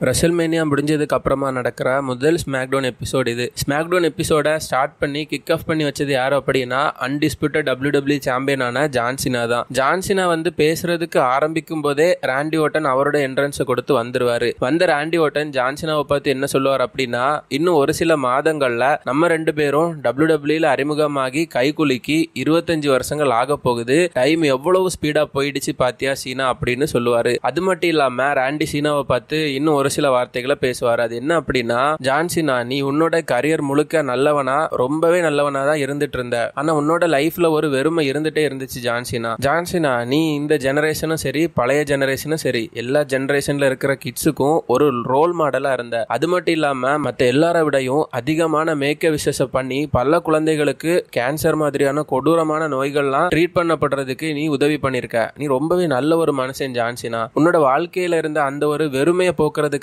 WrestleMania முடிஞ்சதுக்கு அப்புறமா நடக்கிற முதல் ஸ்மாக்டவுன் எபிசோட் இது. ஸ்மாக்டவுன் எபிசோட ஸ்டார்ட் பண்ணி கிக் ஆஃப் பண்ணி வச்சது யார் அப்படின்னா அன்டிஸ்பியூட்டட் WWE சாம்பியனான ஜான் சினா தான். ஜான் சினா வந்து பேசுறதுக்கு ஆரம்பிக்கும் போதே ராண்டி ஓட்டன் அவரோட என்ட்ரன்ஸை கொடுத்து வந்துருவாரு. வந்த ராண்டி ஓட்டன் ஜான் சினாவை பார்த்து என்ன சொல்லுவார் அப்படின்னா, இன்னும் ஒரு சில மாதங்கள்ல நம்ம ரெண்டு பேரும் WWE அறிமுகமாகி கைகுலுக்கி 25 வருஷங்கள் ஆக போகுது. டைம் எவ்வளவு ஸ்பீடா போயிடுச்சு பாத்தியா சீனா அப்படின்னு சொல்லுவாரு. அது மட்டும் இல்லாம ராண்டி சீனாவை பார்த்து இன்னும் ஒரு சில வார்த்தைகளை பேசுவார். அது என்ன அப்படின்னா, ஜான் சினா நீ உன்னோட கரியர் முழுக்க நல்லவனா, ரொம்பவே நல்லவனா தான் இருந்துட்டு இருந்த. ஆனா உன்னோட லைஃப்ல ஒரு வெறுமை இருந்துட்டே இருந்துச்சு ஜான் சினா. ஜான் சினா நீ இந்த ஜெனரேஷனும் சரி பழைய ஜெனரேஷனும் சரி எல்லா ஜெனரேஷன்ல இருக்கிற கிட்ஸுக்கும் ஒரு ரோல் மாடலா இருந்த. அது மட்டும் இல்லாம மற்ற எல்லார விடையும் அதிகமான மேக்க விசேஷ பண்ணி பல குழந்தைகளுக்கு கேன்சர் மாதிரியான கொடூரமான நோய்கள்லாம் ட்ரீட் பண்ணப்படுறதுக்கு நீ உதவி பண்ணிருக்க. நீ ரொம்பவே நல்ல ஒரு மனுஷன் ஜான் சினா. உன்னோட வாழ்க்கையில இருந்த அந்த ஒரு வெறுமையை போக்குறதுக்காக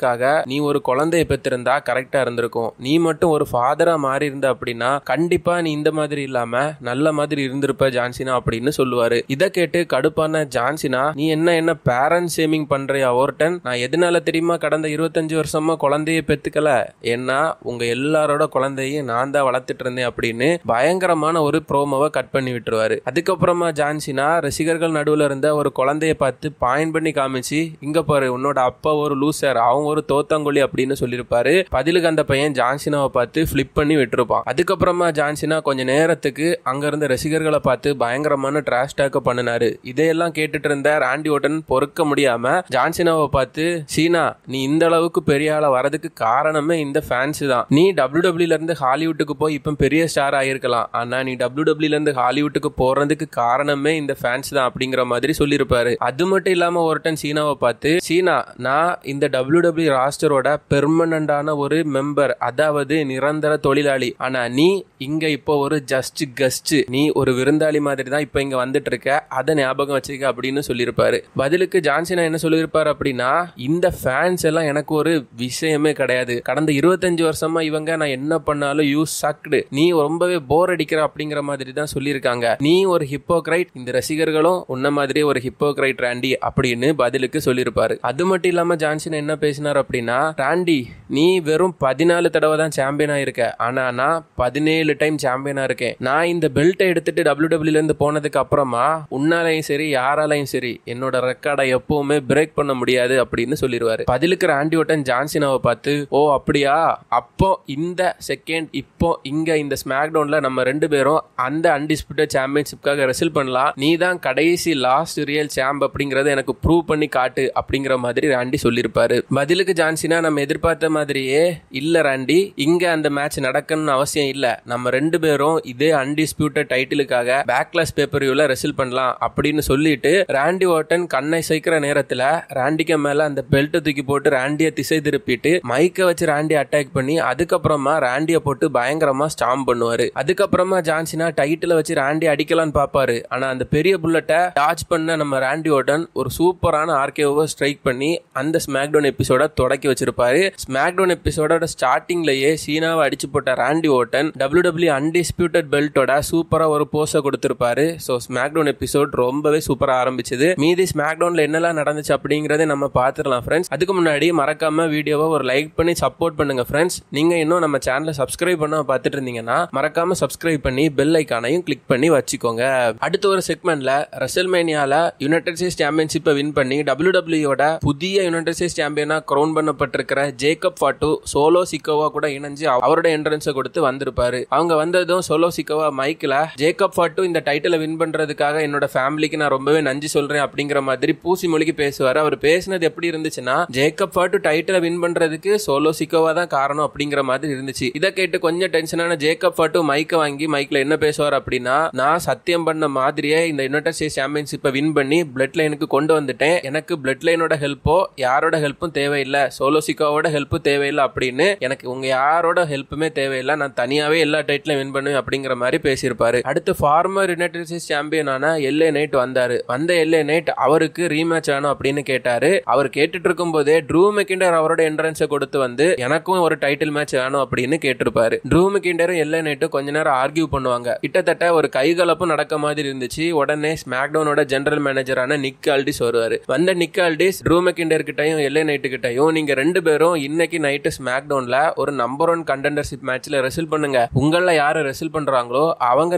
நீ ஒரு குழந்தையை பெற்றிருந்தா கரெக்டா இருந்திருக்கும். நீ மட்டும் ஒரு ஃபாதரா மாறி இருந்த அப்படின்னா கண்டிப்பா நீ இந்த மாதிரி இல்லாம நல்ல மாதிரி இருந்திருப்ப ஜான் சினா அப்படின்னு சொல்லுவாரு. இதை கேட்டு கடுப்பான ஜான் சினா, நீ என்ன பேரண்ட் ஷேமிங் பண்றியா ஓர்டன்? நான் எதனால தெரியுமா கடந்த 25 வருஷமா குழந்தையை பெத்துக்கல, ஏன்னா உங்க எல்லாரோட குழந்தையும் நான் தான் வளர்த்துட்டு இருந்தேன் அப்படின்னு பயங்கரமான ஒரு ப்ரோமோவை கட் பண்ணி விட்டுருவாரு. அதுக்கப்புறமா ஜான் சினா ரசிகர்கள் நடுவில் இருந்த ஒரு குழந்தைய பார்த்து பாயிண்ட் பண்ணி காமிச்சு, இங்க பாரு உன்னோட அப்பா ஒரு லூசர், அவங்க ஒரு தோத்தாங்கொல்லி அப்படின்னு சொல்லியிருப்பாரு. பதிலுக்கு அந்த பையன் ஜான் சினாவை பார்த்து பிளிப் பண்ணி விட்டுருப்பான். அதுக்கப்புறமா ஜான் சினா கொஞ்ச நேரத்துக்கு அங்க இருந்த ரசிகர்களை பார்த்து பயங்கரமான டிராஷ் டாக் பண்ணினாரு. இதையெல்லாம் கேட்டுட்டு இருந்த ராண்டி ஓட்டன் பொறுக்க முடியாம ஜான் சினாவை பார்த்து, சீனா நீ இந்த அளவுக்கு பெரிய ஆளா வரதுக்கு காரணமே இந்த ஃபேன்ஸ் தான். நீ WWE இருந்து ஹாலிவுட்டுக்கு போய் இப்ப பெரிய ஸ்டார் ஆயிருக்கலாம், ஆனா நீ WWE இருந்து ஹாலிவுட்டுக்கு போறதுக்கு காரணமே இந்த ஃபேன்ஸ் தான் அப்படிங்கிற மாதிரி சொல்லியிருப்பாரு. அது மட்டும் இல்லாம ஓர்டன் சீனாவை பார்த்து, சீனா நான் இந்த WWE ராஸ்டரோட பெர்மனண்டான ஒரு மெம்பர், அதாவது நிரந்தர தொழிலாளி, ஆனா நீ இங்க இப்போ ஒரு ஜஸ்ட் கெஸ்ட், நீ ஒரு விருந்தாளி மாதிரி தான் இப்ப இங்க வந்துட்டு இருக்க, அதை ஞாபகம் வச்சுக்க அப்படின்னு சொல்லியிருப்பாரு. பதிலுக்கு ஜான் சினா என்ன சொல்லியிருப்பாரு அப்படின்னா, இந்த ஃபேன்ஸ் எல்லாம் எனக்கு ஒரு விஷயமே கிடையாது, கடந்த 25 வருஷமா இவங்க நான் என்ன பண்ணாலும் யூ சக்டு, நீ ரொம்பவே போர் அடிக்கிற அப்படிங்கிற மாதிரி தான் சொல்லியிருக்காங்க, நீ ஒரு ஹிப்போக்ரைட், இந்த ரசிகர்களும் உன்ன மாதிரியே ஒரு ஹிப்போக்ரைட் ராண்டி அப்படின்னு பதிலுக்கு சொல்லியிருப்பாரு. அது மட்டும் இல்லாம ஜான் சினா என்ன பேசினார் அப்படின்னா, ராண்டி நீ வெறும் 14 தடவை தான் சாம்பியனா இருக்க, ஆனா நான் 17 டைம் சாம்பியனா இருக்கேன். நான் இந்த பெல்ட்டை எடுத்துட்டு WWE இருந்து போனதுக்கு அப்புறமா உன்னாலையும் சரி யாராலையும் சரி என்னோட ரெக்கார்டை எப்பவுமே பிரேக் பண்ண முடியாது அப்படின்னு சொல்லிடுவாரு. பதிலுக்கு ராண்டி ஓட்டன் ஜான் சினாவை பார்த்து, ஓ அப்படியா, அப்போ இந்த செகண்ட் இப்போ இங்க இந்த ஸ்மாக்டவுன்ல நம்ம ரெண்டு பேரும் அந்த அன்டிஸ்பியூட்டட் சாம்பியன்ஷிப்காக ரெசல் பண்ணலாம், நீ தான் கடைசி லாஸ்ட் ரியல் சாம்ப் அப்படிங்கறத எனக்கு ப்ரூவ் பண்ணி காட்டு அப்படிங்கிற மாதிரி ராண்டி சொல்லியிருப்பாரு. பதிலுக்கு ஜான் சினா, நம்ம எதிர்பார்த்த மாதிரியே இல்ல ராண்டி, இங்க அந்த மேட்ச் நடக்கணும்னு அவசியம் இல்ல, நம்ம ரெண்டு பேரும் இதே அன்டிஸ்பியூட்டட் டைட்டிலுக்காக பேக்லாஷ் பேப்பர்வியூல ரெசல் பண்ணலாம் அப்படின்னு சொல்லிட்டு ராண்டி ஓட்டன் கண்ணை சைக்கிற நேரத்துல ராண்டிக்கு மேல அந்த பெல்ட் தூக்கி போட்டு ராண்டியை திசை திருப்பிட்டு மைக்கை வச்சு ராண்டி அட்டாக் பண்ணி அதுக்கப்புறமா ராண்டியை போட்டு பயங்கரமா ஸ்டாம்ப் பண்ணுவாரு. அதுக்கப்புறமா ஜான் சினா டைட்டில வச்சு ராண்டி அடிக்கலான்னு பாப்பாரு. ஆனா அந்த பெரிய புல்லட்டை டாச் பண்ண நம்ம ராண்டி ஓட்டன் ஒரு சூப்பரான ஆர்கேஓவை ஸ்ட்ரைக் பண்ணி அந்த ஸ்மாக்டவுன் எபிசோட தொடக்கி வச்சிருப்பாரு. ஸ்மாக்டவுன் எபிசோட ஸ்டார்டிங்லயே சீனாவை அடிச்சு போட்ட ராண்டி ஓட்டன் WWE அன்டிஸ்பியூட்டட் பெல்ட்டோட சூப்பரா ஒரு போஸை கொடுத்திருப்பாரு. சோ ஸ்மாக்டவுன் எபிசோட் ரொம்பவே சூப்பரா ஆரம்பிச்சது. மீதி ஸ்மாக்டவுன்ல என்னெல்லாம் நடந்துச்சு அப்படிங்கறதை நம்ம பாத்துக்கலாம் ஃப்ரெண்ட்ஸ். அதுக்கு முன்னாடி மறக்காம வீடியோவை ஒரு லைக் பண்ணி சப்போர்ட் பண்ணுங்க ஃப்ரெண்ட்ஸ். நீங்க இன்னும் நம்ம சேனலை சப்ஸ்கிரைப் பண்ண பார்த்துட்டு இருந்தீங்கன்னா மறக்காம சப்ஸ்கிரைப் பண்ணி பெல் ஐக்கானையும் கிளிக் பண்ணி வச்சுக்கோங்க. அடுத்த ஒரு செக்மெண்ட்ல ரெசல்மேனியால யுனைடெட் ஸ்டேட்ஸ் சாம்பியன்ஷிப்பை வின் பண்ணி WWE புதிய யுனைடெட் ஸ்டேட்ஸ் சாம்பியனா கிரவுன் பண்ணப்பட்டிருக்கிற ஜேக்கப் ஃபாட்டு சோலோ சிக்கோவா கூட இணைஞ்சு அவரோட என்ட்ரன்ஸை கொடுத்து வந்திருப்பாரு. அவங்க வந்ததும் சோலோ சிக்கோவா மைக்ல, ஜேக்கப் ஃபாட்டு இந்த டைட்டிலை வின் பண்றதுக்காக என்னோட ஃபேமிலிக்கு நான் ரொம்பவே நன்றி சொல்றேன் அப்படிங்கிற மாதிரி பூசி மொழிக்கு பேசுவாரு. அவர் பேசினது எப்படி இருந்துச்சுன்னா, ஜேக்கப் ஃபாட்டு டைட்டிலை வின் பண்றதுக்கு சோலோ சிக்கோவா தான் காரணம் அப்படிங்கிற மாதிரி இருந்துச்சு. இதை கேட்டு கொஞ்சம் டென்ஷனான ஜேக்கப் ஃபாட்டு மைக்கை வாங்கி மைக்ல என்ன பேசுவார் அப்படின்னா, நான் சத்தியம் பண்ண மாதிரியே இந்த யுனைடெட் ஸ்டேட்ஸ் சாம்பியன்ஷிப்பை வின் பண்ணி பிளட் லைனுக்கு கொண்டு வந்துட்டேன், எனக்கு பிளட் லைனோட ஹெல்ப்போ யாரோட ஹெல்ப்பும் தேவையில்லை, சோலோ சிக்கோவோட ஹெல்ப் தேவையில்லை அப்படின்னு, எனக்கு உங்க யாரோட ஹெல்ப்புமே தேவையில்லை, நான் தனியாவே எல்லா டைட்டிலும் வின் பண்ணுவேன் அப்படிங்கிற மாதிரி பேசியிருப்பாரு. அடுத்து ஃபார்மர் யுனைடெட் ஸ்டேட்ஸ் சாம்பியனான எல்ஏ நைட் வந்தாரு. வந்த எல்ஏ நைட் அவருக்கு ரீமேட்ச் ஆனும் அப்படின்னு கேட்டாரு. அவர் கேட்டுட்டு இருக்கும் போதே ட்ரூ மெக்கிண்டர் அவரோட என்ட்ரன்ஸை கொடுத்து வந்து எனக்கும் ஒரு டைட்டில் மேட்ச் வேணும் அப்படின்னு கேட்டிருப்பாரு. ட்ரூ மெக்கிண்டரும் எல்ஏ நைட்டும் கொஞ்ச நேரம் ஆர்கியூ பண்ணுவாங்க. கிட்டத்தட்ட ஒரு கைகலப்பும் நடக்க மாதிரி இருந்துச்சு. உடனே ஸ்மாக்டவுனோட ஜெனரல் மேனேஜரான நிக் ஆல்டிஸ் வருவாரு. வந்த நிக் ஆல்டிஸ் ட்ரூ மெக்கிண்டர் கிட்டையும் எல்ஏ நைட் கிட்டையும் கிட்டையும் நீங்க 2 பேரும் இன்னைக்கு நைட்டு ஸ்மாக்டவுன்ல ஒரு நம்பர் 1 கண்டெண்டர்ஷிப் மேட்ச்ல ரெசில் பண்ணுங்க. உங்கள யாரு ரெசில் பண்றாங்களோ அவங்க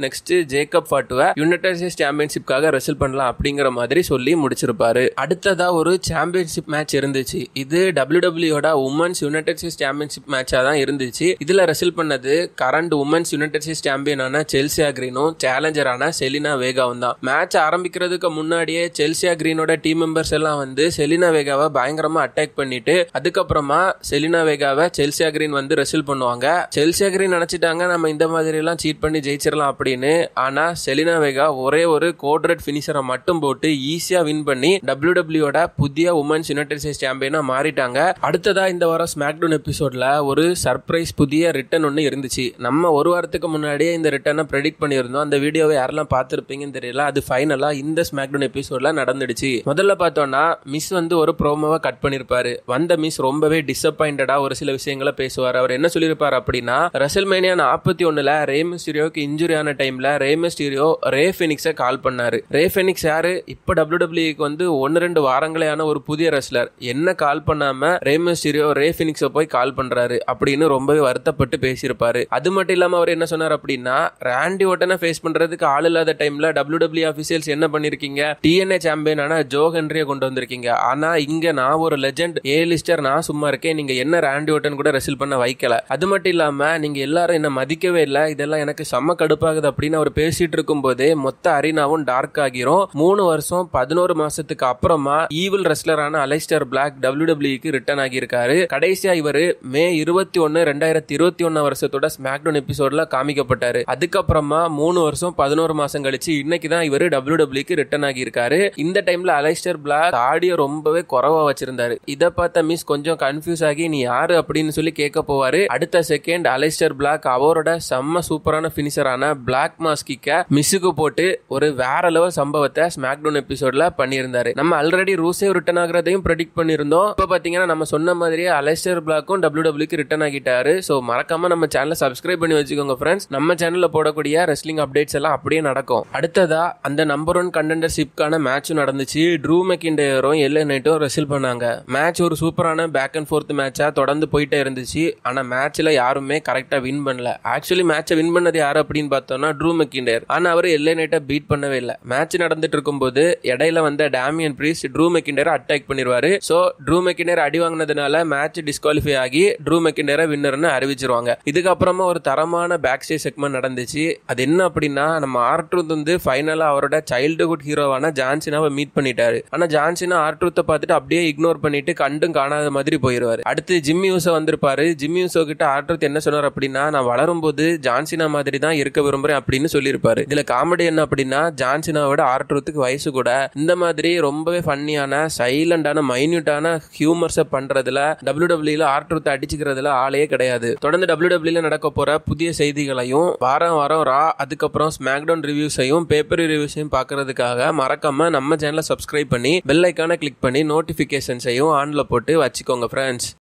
நெக்ஸ்ட் ஜேக்கப் ஃபாட்டுவை யுனைடெட் ஸ்டேட்ஸ் சாம்பியன்ஷிப்காக ரெசில் பண்ணலாம் அப்படிங்கிற மாதிரி சொல்லி முடிச்சிருப்பாரு. அடுத்ததா ஒரு சாம்பியன்ஷிப் மேட்ச் இருந்துச்சு. இது WWE women's United States championship மேட்சா தான் இருந்துச்சு. இதுல ரெசில் பண்ணது கரண்ட் உமன்ஸ் யுனைடெட் ஸ்டேட்ஸ் சாம்பியனான செல்சியா கிரீனும் சேலஞ்சரான செலினா வேகாவும் தான். மேட்ச் ஆரம்பிக்கிறதுக்கு முன்னாடியே செல்சியா கிரீனோட டீம் மெம்பர்ஸ் எல்லாம் வந்து செலினா வேகாவை பயங்கரமா அட்டாக் பண்ணிட்டு அதுக்கப்புறமா செலினா வேகாவை செல்சியா கிரீன் வந்து ரெசில் பண்ணுவாங்க. செல்சியா கிரீன் நினைச்சிட்டாங்க நம்ம இந்த மாதிரி எல்லாம் சீட் பண்ணி ஜெயிச்சிடலாம் அப்படின்னு. ஆனா செலினா வேகா ஒரே ஒரு கோட் ரெட் பினிஷரை மட்டும் போட்டு ஈஸியா வின் பண்ணி WWE புதிய உமன்ஸ் யுனைடெட் ஸ்டேட்ஸ் சாம்பியனா மாறிட்டாங்க. அடுத்ததா இந்த வாரம் ஸ்மாக்டவுன் எபிசோட்ல ஒரு சர்ப்ரைஸ் புதிய ரிட்டன் ஒன்னு இருந்துச்சு. நம்ம ஒரு வாரத்துக்கு முன்னாடியே இந்த ரிட்டனை ப்ரெடிக்ட் பண்ணியிருந்தோம். அந்த வீடியோவை யாரெல்லாம் பார்த்திருப்பீங்கன்னு தெரியல. அது ஃபைனலா இந்த ஸ்மாக்டவுன் எபிசோட்ல நடந்துடுச்சு. முதல்ல பார்த்தோம்னா மிஸ் வந்து ஒரு ப்ரோமோவை கட் பண்ணிருப்பாரு. வந்த மிஸ் ரொம்பவே டிசப்பாயிண்டடா ஒரு சில விஷயங்களை பேசுவார். அவர் என்ன சொல்லியிருப்பாரு அப்படின்னா, ரெசல்மேனியா 41ல ரே மிஸ்டீரியோக்கு இன்ஜுரி ஆன டைம்ல ரே மிஸ்டீரியோ ரே ஃபெனிக்ஸை கால் பண்ணாரு. ரே ஃபெனிக்ஸ் யாரு? இப்ப WWEக்கு வந்து 1-2 வாரங்களேயான ஒரு புதிய ரெஸ்லர். என்ன கால் பண்ணாம ரே மிஸ்டீரியோ ரே ஃபெனிக்ஸை போய் கால் பண்றாரு அப்படின்னு ரொம்பவே வருத்தப்பட்டு பேசியிருப்பாரு. அது மட்டும் இல்லாம அவர் என்ன சொன்னார் அப்படின்னா, ராண்டி ஓட்டனை ஃபேஸ் பண்றதுக்கு ஆள் இல்லாத டைம்ல WWE ஆபீசியல்ஸ் என்ன பண்ணிருக்கீங்க, TNA சாம்பியனான ஜோ ஹென்ரியை கொண்டு வந்திருக்கீங்க. ஆனா இங்க நான் ஒரு லெஜெண்ட் ஏ லிஸ்டர், நான் சும்மா இருக்கேன். நீங்க என்ன ராண்டி ஓட்டன் கூட ரெசில் பண்ண வைக்கல. அது மட்டும் இல்லாம நீங்க எல்லாரும் என்ன மதிக்கவே இல்லை. இதெல்லாம் எனக்கு செம்ம கடுப்பாகுது அப்படின்னு அவர் பேசிட்டு இருக்கும் போதே மொத்த அரினாவும் டார்க் ஆகிரும். 3 வருஷம் 11 மாசத்துக்கு அப்புறமா ஈவில் ரெஸ்லரான அலைஸ்டர் பிளாக் WWEக்கு ரிட்டர்ன் ஆகியிருக்காரு. கடைசியா இவரு மே 21, 2021 வருஷத்தோட ஸ்மாக்டவுன் எபிசோட்ல காமிக்கப்பட்டாரு. அதுக்கப்புறமா 3 வருஷம் 11 மாசம் கழிச்சு இன்னைக்கு தான் இவரு WWEக்கு ரிட்டர்ன் ஆகியிருக்காரு. இந்த டைம்ல அலைஸ்டர் பிளாக் தாடியை ரொம்பவே குறைவா வச்சிருந்தாரு. இதை பார்த்த மிஸ் கொஞ்சம் கன்ஃபியூஸ் ஆகி நீ யாரு அப்படின்னு சொல்லி கேட்க போவாரு. அடுத்த செகண்ட் அலைஸ்டர் பிளாக் அவரோட செம்ம சூப்பரான பினிஷரான பிளாக் மாஸ்கிக்க மிஸ்ஸுக்கு போட்டு ஒரு வேற லெவல் சம்பவத்தை ஸ்மாக்டவுன் எபிசோட்ல பண்ணியிருந்தாரு. நம்ம ஆல்ரெடி ரூசேவ் ரிட்டர்ன் ஆகிறதையும் ப்ரெடிக்ட் பண்ணியிருந்தோம். இப்போ பாத்தீங்கன்னா நம்ம சொன்ன மாதிரியே அலைஸ்டர் பிளாக்கும் WWEக்கு ரிட்டர்ன் ஆகிட்டாரு. ஸோ மறக்காம நம்ம சேனலை சப்ஸ்கிரைப் பண்ணி வச்சுக்கோங்க ஃப்ரெண்ட்ஸ். நம்ம சேனல்ல போடக்கூடிய ரெஸ்லிங் அப்டேட்ஸ் எல்லாம் அப்படியே நடக்கும். அடுத்ததா அந்த நம்பர் 1 கண்டெண்டர்ஷிப்கான மேட்சும் நடந்துச்சு. ட்ரூ மெக்கிண்டரும் எல்ஏ நைட்டும் ரெசில் பண்ணாங்க. மேட்ச் ஒரு சூப்பரான பேக் அண்ட் ஃபோர்த் மேட்சா தொடர்ந்து போயிட்டே இருந்துச்சு. ஆனா மேட்ச்ல யாருமே கரெக்டா வின் பண்ணல. ஆக்சுவலி மேட்சை வின் பண்ணது யாரு அப்படின்னு பார்த்தோம்னா ட்ரூ மெக்கிண்டர். ஆனா அவர் எல்ஏ நைட்டை பீட் பண்ணவே இல்லை. மேட்ச் நடந்துட்டு இருக்கும்போது இடையில வந்த டேமியன் பிரீஸ்ட் ட்ரூ மெக்கிண்டரை அட்டாக் பண்ணிடுவாரு. ஸோ ட்ரூ மெக்கிண்டர் அடி வாங்கினதுனால மேட்ச் டிஸ்குவாலிஃபை ஆகி ட்ரூ மெக்கிண்டரை வின்னர்னு அறிவிச்சிருவாங்க. இதுக்கப்புறமா ஒரு தரமான பேக் ஸ்டேஜ் செக்மெண்ட் நடந்துச்சு. அது என்ன அப்படின்னா, நம்ம ஆர்ட்ரூத் வந்து ஃபைனலா அவரோட சைல்டுஹுட் ஹீரோவான ஜான்சினாவை மீட் பண்ணிட்டாரு. ஆனா ஜான்சினா ஆர்ட்ரூத்தை பார்த்துட்டு அப்படியே இக்னோர் பண்ணிட்டு கண்டும் காணாத மாதிரி போயிருவாரு. அடுத்து ஜிம்மி யூசோ வந்திருப்பாரு. ஜிம்மி யூசோ கிட்ட ஆர்ட்ரூத் என்ன சொன்னார் அப்படின்னா, நான் வளரும் போது ஜான்சினா மாதிரி தான் இருக்க விரும்புறேன் அப்படின்னு சொல்லியிருப்பாரு. இதுல காமெடி என்ன அப்படின்னா, ஜான்சினாவோட ஆர்ட்ரூத்துக்கு வயசு கூட. இந்த மாதிரி ரொம்பவே ஃபன்னியான சைலண்டான மைன்யூட்டான ஹியூமர்ஸை பண்றதுல WWEல ஆர்ட்ரூத்தை அடிச்சுக்கிறதுல ஆளே கிடையாது. தொடர்ந்து WWEல நடக்க போற புதிய செய்திகளையும் வாரம் ரா அதுக்கப்புறம் ஸ்மாக்டவுன் ரிவ்யூஸையும் பேப்பர் ரிவ்யூஸையும் பார்க்கறதுக்காக மறக்காம நம்ம சேனலை சப்ஸ்கிரைப் பண்ணி பெல் ஐக்கானை கிளிக் பண்ணி நோட்டிபிகேஷன்ஸையும் ஆன்ல போட்டு வச்சுக்கோங்க ஃப்ரெண்ட்ஸ்.